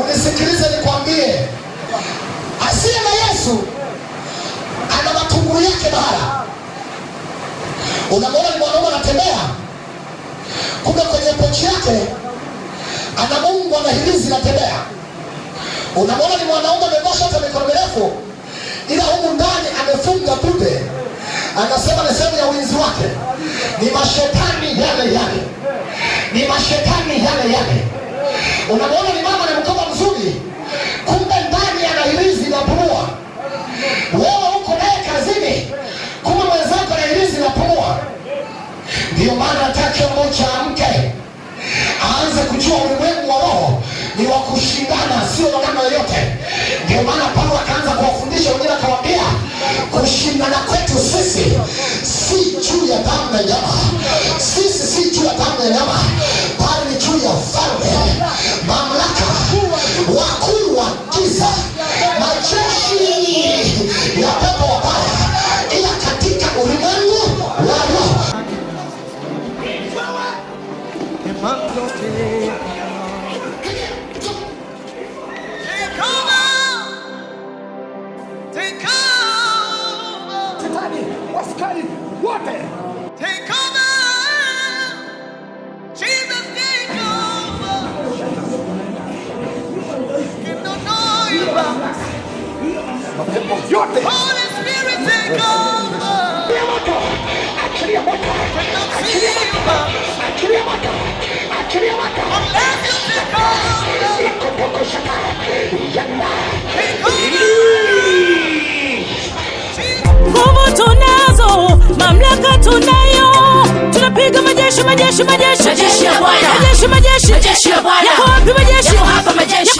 Unisikilize nikwambie, asiye na Yesu ana matunguru yake bahara. Unamwona ni mwanaume anatembea, kumbe kwenye pochi yake ana Mungu, ana hirizi natembea. Unamwona ni mwanaume amevaa shati ya mikono mirefu, ila humu ndani amefunga dude. Anasema ni sehemu ya ulinzi wake. Ni mashetani yale yale, ni mashetani yale yale. Unamwona ni mama na mkoba mzuri, kumbe ndani ana hirizi na pumua. Wewe uko naye kazini, kumbe mwenzako ana hirizi na pumua. Ndio maana nataka mmoja amke, aanze kujua ulimwengu wa roho ni wa kushindana, sio wa namna yoyote. Ndio maana Paulo akaanza kuwafundisha wengine, akawaambia kushindana kwetu sisi si juu ya damu na nyama. Sisi si juu ya damu na nyama, bali ni juu ya falme, mamlaka, wakuu wa giza, majeshi ya pepo wabaya, ila katika ulimwengu wa roho. Waskari wote, take over, Jesus, take over. Give no noise, mapepo yote, Holy Spirit, take over. achilia moto, Achilia moto, achilia moto, achilia moto, unless you take over. ikotoko shaka yana, Take over. Nguvu tunazo, mamlaka tunayo, tunapiga majeshi ya Bwana, majeshi ya Bwana, yako wapi majeshi?